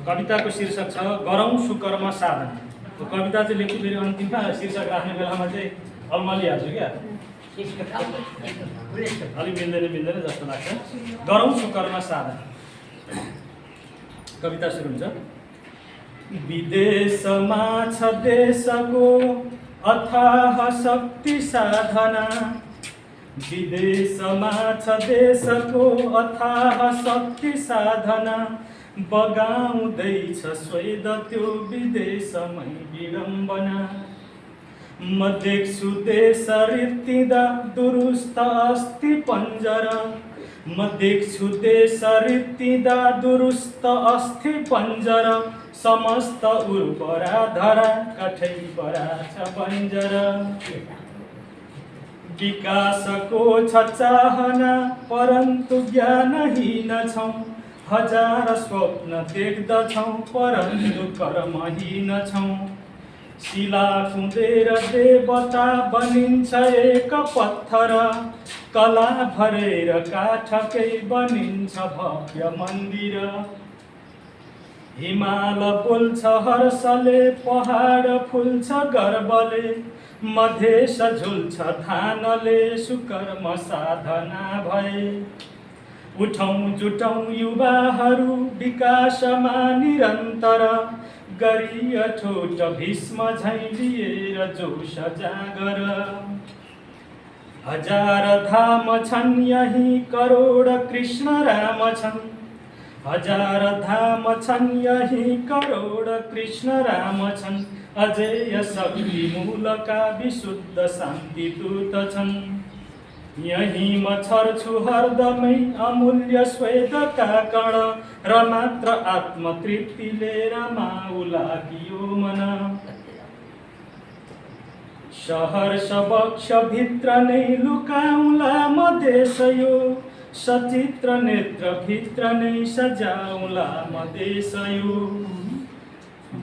कविताको शीर्षक छ गरौँ सुकर्म साधना। कविता चाहिँ लेख्छु फेरि अन्तिममा शीर्षक राख्ने बेलामा चाहिँ अलमलिहाल्छु क्या, अलिक मिल्दैन जस्तो लाग्छ। गरौँ सुकर्म साधना। कविता सुरु हुन्छ। विदेशमा छ देशको अथाह शक्ति साधना, विदेशमा छ देशको अथाह शक्ति साधना, बगाउँदैछ स्वेद त्यो विदेशमै विडम्बना। म देख्छु देश रित्तिँदा दुरुस्त अस्ति पञ्जरा, म देख्छु देश रित्तिँदा दुरुस्त अस्ति पञ्जरा, समस्त उर्वरा धरा काठै परा छ बन्जरा। विकासको छ चाहना परन्तु ज्ञानहीन छौँ, हजार स्वप्न देख्दछौँ परन्तु कर्महीन छौँ। शिला कुँदेर देवता बनिन्छ एक पत्थर, कला भरेर काठकै बनिन्छ भव्य मन्दिर। हिमाल बोल्छ हर्षले पहाड फुल्छ गर्वले, मधेस झुल्छ धानले सुकर्म साधना भए। उठौँ जुटौँ युवाहरू विकासमा निरन्तर, गरी अठोट भीष्म झैँ लिएर जोश जागर। हजार धाम छन् यही करोड कृष्ण राम छन्, हजार धाम छन् यही करोड कृष्ण राम छन्, अजेय शक्ति मूलका विशुद्ध शान्ति दूत छन्। यही म छर्छु हरदमै अमूल्य स्वेदका कण, र मात्र आत्मतृप्तिले रमाउला यो मन। सहर्ष वक्ष भित्र नै लुकाउला म देश यो, सचित्र नेत्र भित्र नै सजाउला म देश यो।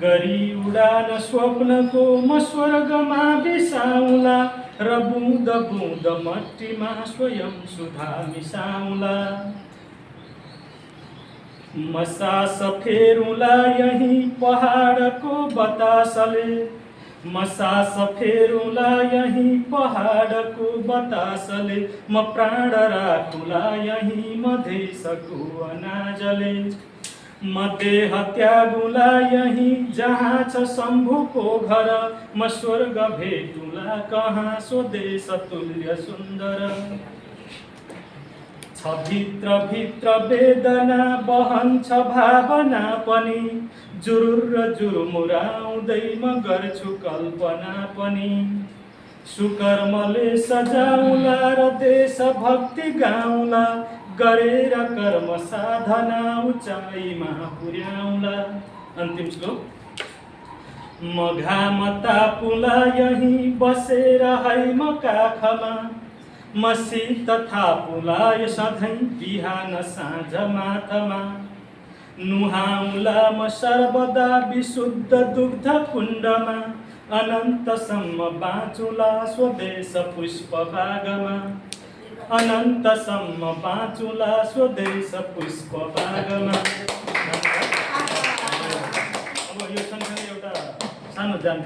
गरी उडान स्वप्नको म स्वर्गमा बिसाउला, र बुँद बुँद मट्टीमा स्वयं सुधा मिसाउला। म सास फेरुला यही पहाडको बतासले, म सास फेरुला यही पहाडको बतासले, म प्राण राखुला यही मधेसको अनाजले। म देह त्यागुला यही जहाँ छ शम्भुको घर, म स्वर्ग भेटुला कहाँ स्वदेश तुल्य सुन्दर। छ भित्र भित्र वेदना बहन्छ भावना पनि, जुरुर जुरुमुराउँदै म गर्छु कल्पना पनि। सुकर्मले सजाउला र देशभक्ति गाउँला, गरेर कर्म साधना उचाइमा पुर्याउला। अन्तिम श्लोक। म घाम तापुला यही बसेर हैम काखमा, म शीत थापुला यो सधैँ बिहान साँझ माथमा। नुहाउला म सर्वदा विशुद्ध दुग्ध कुण्डमा, अनन्तसम्म बाँचुला स्वदेश पुष्प बागमा, अनन्तसम्म बाँचुला स्वदेश पुष्प बागमा। अब यो सँगसँगै एउटा सानो जानकारी